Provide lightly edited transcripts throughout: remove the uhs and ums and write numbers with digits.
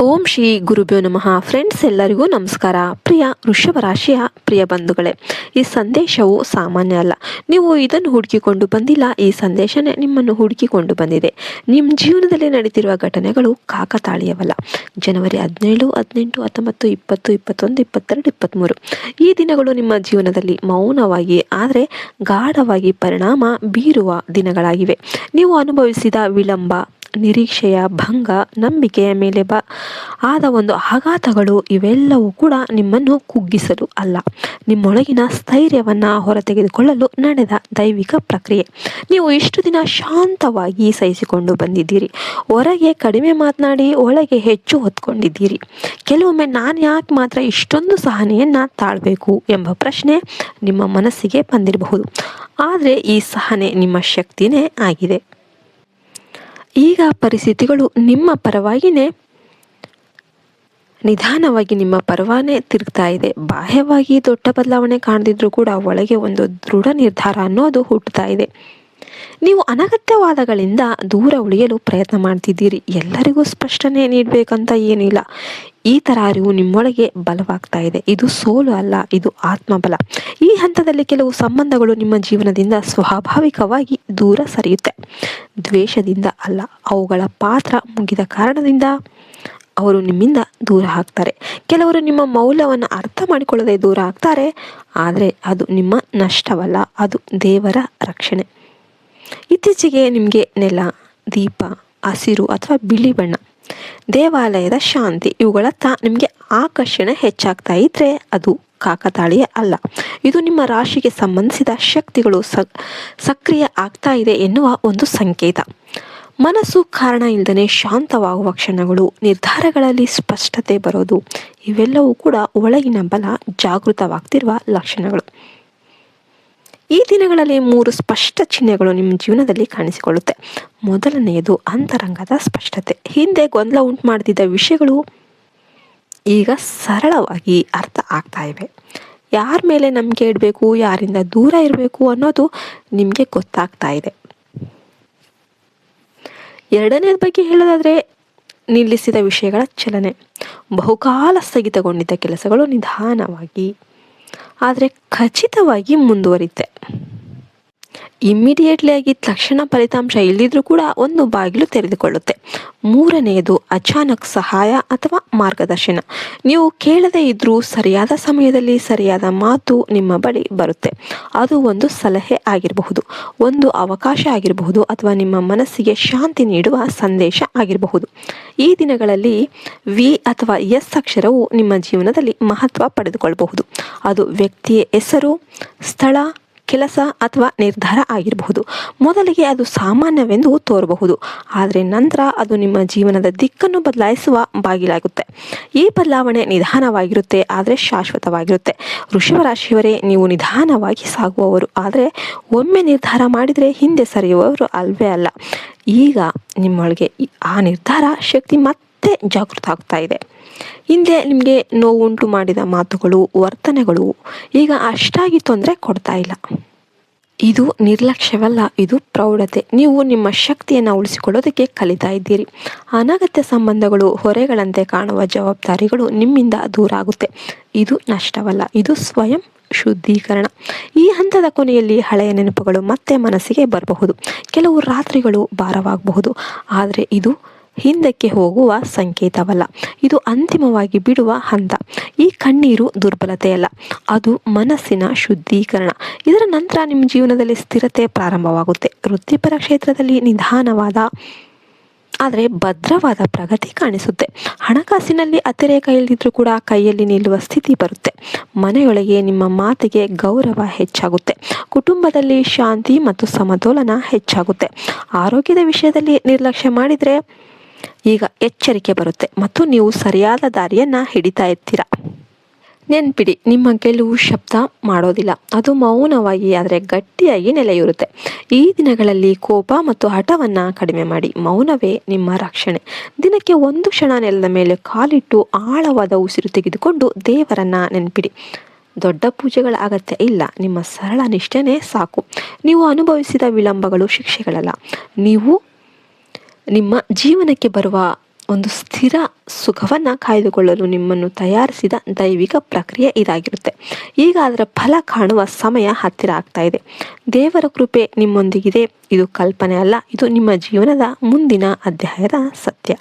ಓಂ ಶ್ರೀ ಗುರುಭ್ಯೋ ನಮಃ. ಫ್ರೆಂಡ್ಸ್, ಎಲ್ಲರಿಗೂ ನಮಸ್ಕಾರ. ಪ್ರಿಯ ವೃಷಭ ರಾಶಿಯ ಪ್ರಿಯ ಬಂಧುಗಳೇ, ಈ ಸಂದೇಶವು ಸಾಮಾನ್ಯ ಅಲ್ಲ. ನೀವು ಇದನ್ನು ಹುಡುಕಿಕೊಂಡು ಬಂದಿಲ್ಲ, ಈ ಸಂದೇಶನೇ ನಿಮ್ಮನ್ನು ಹುಡುಕಿಕೊಂಡು ಬಂದಿದೆ. ನಿಮ್ಮ ಜೀವನದಲ್ಲಿ ನಡೀತಿರುವ ಘಟನೆಗಳು ಕಾಕತಾಳೀಯವಲ್ಲ. ಜನವರಿ 17, 18, 19, 20, 21, 22, 23 ಈ ದಿನಗಳು ನಿಮ್ಮ ಜೀವನದಲ್ಲಿ ಮೌನವಾಗಿ ಆದರೆ ಗಾಢವಾಗಿ ಪರಿಣಾಮ ಬೀರುವ ದಿನಗಳಾಗಿವೆ. ನೀವು ಅನುಭವಿಸಿದ ವಿಳಂಬ, ನಿರೀಕ್ಷೆಯ ಭಂಗ, ನಂಬಿಕೆಯ ಮೇಲೆ ಆದ ಒಂದು ಆಘಾತಗಳು ಇವೆಲ್ಲವೂ ಕೂಡ ನಿಮ್ಮನ್ನು ಕುಗ್ಗಿಸಲು ಅಲ್ಲ, ನಿಮ್ಮೊಳಗಿನ ಸ್ಥೈರ್ಯವನ್ನು ಹೊರತೆಗೆದುಕೊಳ್ಳಲು ನಡೆದ ದೈವಿಕ ಪ್ರಕ್ರಿಯೆ. ನೀವು ಇಷ್ಟು ದಿನ ಶಾಂತವಾಗಿ ಸಹಿಸಿಕೊಂಡು ಬಂದಿದ್ದೀರಿ. ಹೊರಗೆ ಕಡಿಮೆ ಮಾತನಾಡಿ ಒಳಗೆ ಹೆಚ್ಚು ಹೊತ್ಕೊಂಡಿದ್ದೀರಿ. ಕೆಲವೊಮ್ಮೆ ನಾನು ಯಾಕೆ ಮಾತ್ರ ಇಷ್ಟೊಂದು ಸಹನೆಯನ್ನು ತಾಳಬೇಕು ಎಂಬ ಪ್ರಶ್ನೆ ನಿಮ್ಮ ಮನಸ್ಸಿಗೆ ಬಂದಿರಬಹುದು. ಆದರೆ ಈ ಸಹನೆ ನಿಮ್ಮ ಶಕ್ತಿನೇ ಆಗಿದೆ. ಈಗ ಪರಿಸ್ಥಿತಿಗಳು ನಿಮ್ಮ ಪರವಾಗಿನೇ ನಿಧಾನವಾಗಿ ನಿಮ್ಮ ಪರವಾನೇ ತಿರುಗ್ತಾ ಇದೆ. ಬಾಹ್ಯವಾಗಿ ದೊಡ್ಡ ಬದಲಾವಣೆ ಕಾಣದಿದ್ರೂ ಕೂಡ ಒಳಗೆ ಒಂದು ದೃಢ ನಿರ್ಧಾರ ಅನ್ನೋದು ಹುಟ್ಟುತ್ತಾ ಇದೆ. ನೀವು ಅನಗತ್ಯವಾದಗಳಿಂದ ದೂರ ಉಳಿಯಲು ಪ್ರಯತ್ನ ಮಾಡ್ತಿದ್ದೀರಿ. ಎಲ್ಲರಿಗೂ ಸ್ಪಷ್ಟನೆ ನೀಡಬೇಕಂತ ಏನಿಲ್ಲ. ಈ ಥರ ಅರಿವು ನಿಮ್ಮೊಳಗೆ ಬಲವಾಗ್ತಾ ಇದೆ. ಇದು ಸೋಲು ಅಲ್ಲ, ಇದು ಆತ್ಮಬಲ. ಈ ಹಂತದಲ್ಲಿ ಕೆಲವು ಸಂಬಂಧಗಳು ನಿಮ್ಮ ಜೀವನದಿಂದ ಸ್ವಾಭಾವಿಕವಾಗಿ ದೂರ ಸರಿಯುತ್ತೆ. ದ್ವೇಷದಿಂದ ಅಲ್ಲ, ಅವುಗಳ ಪಾತ್ರ ಮುಗಿದ ಕಾರಣದಿಂದ ಅವರು ನಿಮ್ಮಿಂದ ದೂರ ಆಗ್ತಾರೆ. ಕೆಲವರು ನಿಮ್ಮ ಮೌಲ್ಯವನ್ನು ಅರ್ಥ ಮಾಡಿಕೊಳ್ಳದೆ ದೂರ ಆಗ್ತಾರೆ. ಆದರೆ ಅದು ನಿಮ್ಮ ನಷ್ಟವಲ್ಲ, ಅದು ದೇವರ ರಕ್ಷಣೆ. ಇತ್ತೀಚೆಗೆ ನಿಮಗೆ ನೆಲ, ದೀಪ, ಹಸಿರು ಅಥವಾ ಬಿಳಿ ಬಣ್ಣ, ದೇವಾಲಯದ ಶಾಂತಿ ಇವುಗಳತ್ತ ನಿಮಗೆ ಆಕರ್ಷಣೆ ಹೆಚ್ಚಾಗ್ತಾ ಇದ್ರೆ ಅದು ಕಾಕತಾಳೀಯ ಅಲ್ಲ. ಇದು ನಿಮ್ಮ ರಾಶಿಗೆ ಸಂಬಂಧಿಸಿದ ಶಕ್ತಿಗಳು ಸಕ್ರಿಯ ಆಗ್ತಾ ಇದೆ ಎನ್ನುವ ಒಂದು ಸಂಕೇತ. ಮನಸ್ಸು ಕಾರಣ ಇಲ್ಲದೇ ಶಾಂತವಾಗುವ ಕ್ಷಣಗಳು, ನಿರ್ಧಾರಗಳಲ್ಲಿ ಸ್ಪಷ್ಟತೆ ಬರೋದು, ಇವೆಲ್ಲವೂ ಕೂಡ ಒಳಗಿನ ಬಲ ಜಾಗೃತವಾಗ್ತಿರುವ ಲಕ್ಷಣಗಳು. ಈ ದಿನಗಳಲ್ಲಿ 3 ಸ್ಪಷ್ಟ ಚಿಹ್ನೆಗಳು ನಿಮ್ಮ ಜೀವನದಲ್ಲಿ ಕಾಣಿಸಿಕೊಳ್ಳುತ್ತೆ. ಮೊದಲನೆಯದು ಅಂತರಂಗದ ಸ್ಪಷ್ಟತೆ. ಹಿಂದೆ ಗೊಂದಲ ಉಂಟು ಮಾಡ್ತಿದ್ದ ವಿಷಯಗಳು ಈಗ ಸರಳವಾಗಿ ಅರ್ಥ ಆಗ್ತಾ ಇವೆ. ಯಾರ ಮೇಲೆ ನಂಬಿಕೆ ಇಡಬೇಕು, ಯಾರಿಂದ ದೂರ ಇರಬೇಕು ಅನ್ನೋದು ನಿಮಗೆ ಗೊತ್ತಾಗ್ತಾ ಇದೆ. ಎರಡನೇದ ಬಗ್ಗೆ ಹೇಳೋದಾದರೆ, ನಿಲ್ಲಿಸಿದ ವಿಷಯಗಳ ಚಲನೆ. ಬಹುಕಾಲ ಸ್ಥಗಿತಗೊಂಡಿದ್ದ ಕೆಲಸಗಳು ನಿಧಾನವಾಗಿ ಆದರೆ ಖಚಿತವಾಗಿ ಮುಂದುವರಿತೆ. ಇಮ್ಮಿಡಿಯೇಟ್ಲಿ ಆಗಿ ತಕ್ಷಣ ಫಲಿತಾಂಶ ಇಲ್ಲದಿದ್ರೂ ಕೂಡ ಒಂದು ಬಾಗಿಲು ತೆರೆದುಕೊಳ್ಳುತ್ತೆ. ಮೂರನೆಯದು ಅಚಾನಕ್ ಸಹಾಯ ಅಥವಾ ಮಾರ್ಗದರ್ಶನ. ನೀವು ಕೇಳದೇ ಇದ್ರೂ ಸರಿಯಾದ ಸಮಯದಲ್ಲಿ ಸರಿಯಾದ ಮಾತು ನಿಮ್ಮ ಬಳಿ ಬರುತ್ತೆ. ಅದು ಒಂದು ಸಲಹೆ ಆಗಿರಬಹುದು, ಒಂದು ಅವಕಾಶ ಆಗಿರಬಹುದು, ಅಥವಾ ನಿಮ್ಮ ಮನಸ್ಸಿಗೆ ಶಾಂತಿ ನೀಡುವ ಸಂದೇಶ ಆಗಿರಬಹುದು. ಈ ದಿನಗಳಲ್ಲಿ ವಿ ಅಥವಾ ಎಸ್ ಅಕ್ಷರವು ನಿಮ್ಮ ಜೀವನದಲ್ಲಿ ಮಹತ್ವ ಪಡೆದುಕೊಳ್ಳಬಹುದು. ಅದು ವ್ಯಕ್ತಿಯ ಹೆಸರು, ಸ್ಥಳ, ಕೆಲಸ ಅಥವಾ ನಿರ್ಧಾರ ಆಗಿರಬಹುದು. ಮೊದಲಿಗೆ ಅದು ಸಾಮಾನ್ಯವೆಂದು ತೋರಬಹುದು, ಆದರೆ ನಂತರ ಅದು ನಿಮ್ಮ ಜೀವನದ ದಿಕ್ಕನ್ನು ಬದಲಾಯಿಸುವ ಬಾಗಿಲಾಗುತ್ತೆ. ಈ ಬದಲಾವಣೆ ನಿಧಾನವಾಗಿರುತ್ತೆ ಆದರೆ ಶಾಶ್ವತವಾಗಿರುತ್ತೆ. ವೃಷಭ ರಾಶಿಯವರೇ, ನೀವು ನಿಧಾನವಾಗಿ ಸಾಗುವವರು, ಆದರೆ ಒಮ್ಮೆ ನಿರ್ಧಾರ ಮಾಡಿದರೆ ಹಿಂದೆ ಸರಿಯುವವರು ಅಲ್ವೇ ಅಲ್ಲ. ಈಗ ನಿಮ್ಮೊಳಗೆ ಆ ನಿರ್ಧಾರ ಶಕ್ತಿ ಮತ್ತೆ ಜಾಗೃತ ಆಗ್ತಾ ಇದೆ. ಹಿಂದೆ ನಿಮಗೆ ನೋವುಂಟು ಮಾಡಿದ ಮಾತುಗಳು, ವರ್ತನೆಗಳು ಈಗ ಅಷ್ಟಾಗಿ ತೊಂದರೆ ಕೊಡ್ತಾ ಇಲ್ಲ. ಇದು ನಿರ್ಲಕ್ಷ್ಯವಲ್ಲ, ಇದು ಪ್ರೌಢತೆ. ನೀವು ನಿಮ್ಮ ಶಕ್ತಿಯನ್ನು ಉಳಿಸಿಕೊಳ್ಳೋದಕ್ಕೆ ಕಲಿತಾ ಇದ್ದೀರಿ. ಅನಗತ್ಯ ಸಂಬಂಧಗಳು, ಹೊರೆಗಳಂತೆ ಕಾಣುವ ಜವಾಬ್ದಾರಿಗಳು ನಿಮ್ಮಿಂದ ದೂರ ಆಗುತ್ತೆ. ಇದು ನಷ್ಟವಲ್ಲ, ಇದು ಸ್ವಯಂ ಶುದ್ಧೀಕರಣ. ಈ ಹಂತದ ಕೊನೆಯಲ್ಲಿ ಹಳೆಯ ನೆನಪುಗಳು ಮತ್ತೆ ಮನಸ್ಸಿಗೆ ಬರಬಹುದು. ಕೆಲವು ರಾತ್ರಿಗಳು ಭಾರವಾಗಬಹುದು, ಆದರೆ ಇದು ಹಿಂದಕ್ಕೆ ಹೋಗುವ ಸಂಕೇತವಲ್ಲ, ಇದು ಅಂತಿಮವಾಗಿ ಬಿಡುವ ಹಂತ. ಈ ಕಣ್ಣೀರು ದುರ್ಬಲತೆಯಲ್ಲ, ಅದು ಮನಸ್ಸಿನ ಶುದ್ಧೀಕರಣ. ಇದರ ನಂತರ ನಿಮ್ಮ ಜೀವನದಲ್ಲಿ ಸ್ಥಿರತೆ ಪ್ರಾರಂಭವಾಗುತ್ತೆ. ವೃತ್ತಿಪರ ಕ್ಷೇತ್ರದಲ್ಲಿ ನಿಧಾನವಾದ ಆದರೆ ಭದ್ರವಾದ ಪ್ರಗತಿ ಕಾಣಿಸುತ್ತೆ. ಹಣಕಾಸಿನಲ್ಲಿ ಅತಿರೇಕ ಇಲ್ಲದಿದ್ರೂ ಕೂಡ ಕೈಯಲ್ಲಿ ನಿಲ್ಲುವ ಸ್ಥಿತಿ ಬರುತ್ತೆ. ಮನೆಯೊಳಗೆ ನಿಮ್ಮ ಮಾತಿಗೆ ಗೌರವ ಹೆಚ್ಚಾಗುತ್ತೆ. ಕುಟುಂಬದಲ್ಲಿ ಶಾಂತಿ ಮತ್ತು ಸಮತೋಲನ ಹೆಚ್ಚಾಗುತ್ತೆ. ಆರೋಗ್ಯದ ವಿಷಯದಲ್ಲಿ ನಿರ್ಲಕ್ಷ್ಯ ಮಾಡಿದರೆ ಈಗ ಎಚ್ಚರಿಕೆ ಬರುತ್ತೆ ಮತ್ತು ನೀವು ಸರಿಯಾದ ದಾರಿಯನ್ನು ಹಿಡಿತಾ ಇರ್ತೀರ. ನೆನ್ಪಿಡಿ, ನಿಮ್ಮ ಗೆಲುವು ಶಬ್ದ ಮಾಡೋದಿಲ್ಲ, ಅದು ಮೌನವಾಗಿ ಆದರೆ ಗಟ್ಟಿಯಾಗಿ ನೆಲೆಯೂರುತ್ತೆ. ಈ ದಿನಗಳಲ್ಲಿ ಕೋಪ ಮತ್ತು ಹಠವನ್ನು ಕಡಿಮೆ ಮಾಡಿ. ಮೌನವೇ ನಿಮ್ಮ ರಕ್ಷಣೆ. ದಿನಕ್ಕೆ 1 ಕ್ಷಣ ನೆಲದ ಮೇಲೆ ಕಾಲಿಟ್ಟು ಆಳವಾದ ಉಸಿರು ತೆಗೆದುಕೊಂಡು ದೇವರನ್ನ ನೆನ್ಪಿಡಿ. ದೊಡ್ಡ ಪೂಜೆಗಳ ಅಗತ್ಯ ಇಲ್ಲ, ನಿಮ್ಮ ಸರಳ ನಿಷ್ಠೆನೇ ಸಾಕು. ನೀವು ಅನುಭವಿಸಿದ ವಿಳಂಬಗಳು ಶಿಕ್ಷೆಗಳಲ್ಲ, ನೀವು ನಿಮ್ಮ ಜೀವನಕ್ಕೆ ಬರುವ ಒಂದು ಸ್ಥಿರ ಸುಖವನ್ನು ಕಾಯ್ದುಕೊಳ್ಳಲು ನಿಮ್ಮನ್ನು ತಯಾರಿಸಿದ ದೈವಿಕ ಪ್ರಕ್ರಿಯೆ ಇದಾಗಿರುತ್ತೆ. ಈಗ ಅದರ ಫಲ ಕಾಣುವ ಸಮಯ ಹತ್ತಿರ ಆಗ್ತಾ ಇದೆ. ದೇವರ ಕೃಪೆ ನಿಮ್ಮೊಂದಿಗಿದೆ. ಇದು ಕಲ್ಪನೆ ಅಲ್ಲ, ಇದು ನಿಮ್ಮ ಜೀವನದ ಮುಂದಿನ ಅಧ್ಯಾಯದ ಸತ್ಯ.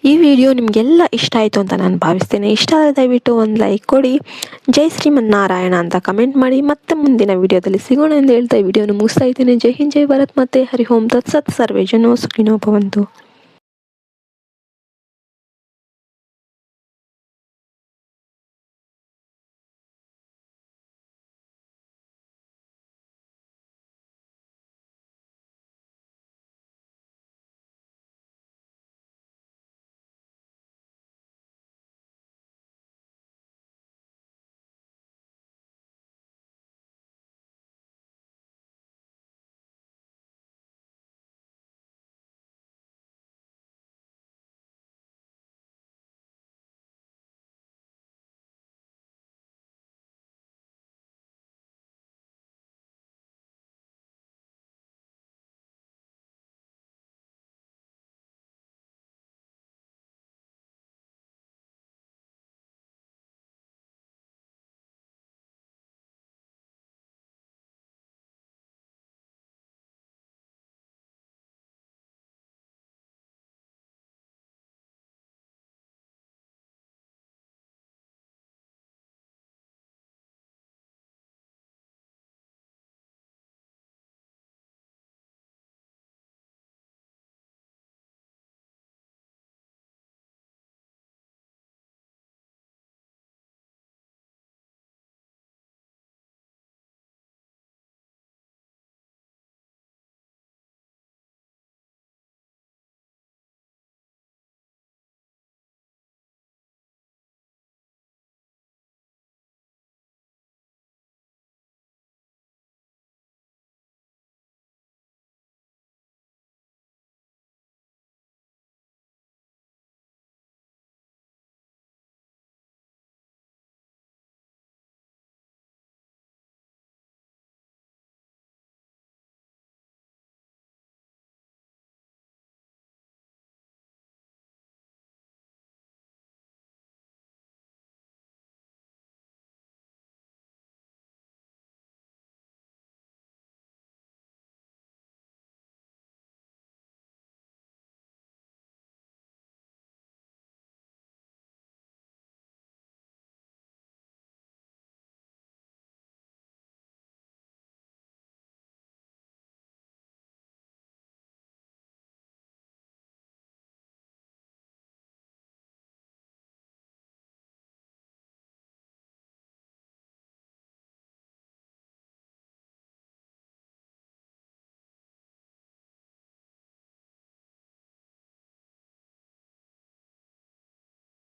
ಈ ವಿಡಿಯೋ ನಿಮಗೆಲ್ಲ ಇಷ್ಟ ಆಯಿತು ಅಂತ ನಾನು ಭಾವಿಸ್ತೇನೆ. ಇಷ್ಟ ಆದರೆ ದಯವಿಟ್ಟು ಒಂದು ಲೈಕ್ ಕೊಡಿ, ಜೈ ಶ್ರೀಮನ್ನಾರಾಯಣ ಅಂತ ಕಮೆಂಟ್ ಮಾಡಿ. ಮತ್ತೆ ಮುಂದಿನ ವಿಡಿಯೋದಲ್ಲಿ ಸಿಗೋಣ ಎಂದು ಹೇಳ್ತಾ ಈ ವಿಡಿಯೋನ ಮುಗಿಸ್ತಾ ಇದ್ದೇನೆ. ಜೈ ಹಿಂದ್, ಜೈ ಭಾರತ್, ಮತ್ತೆ ಹರಿ ಓಂ ತತ್ಸತ್. ಸರ್ವೇ ಜನೋ ಸುಖಿನೋ ಭವಂತು.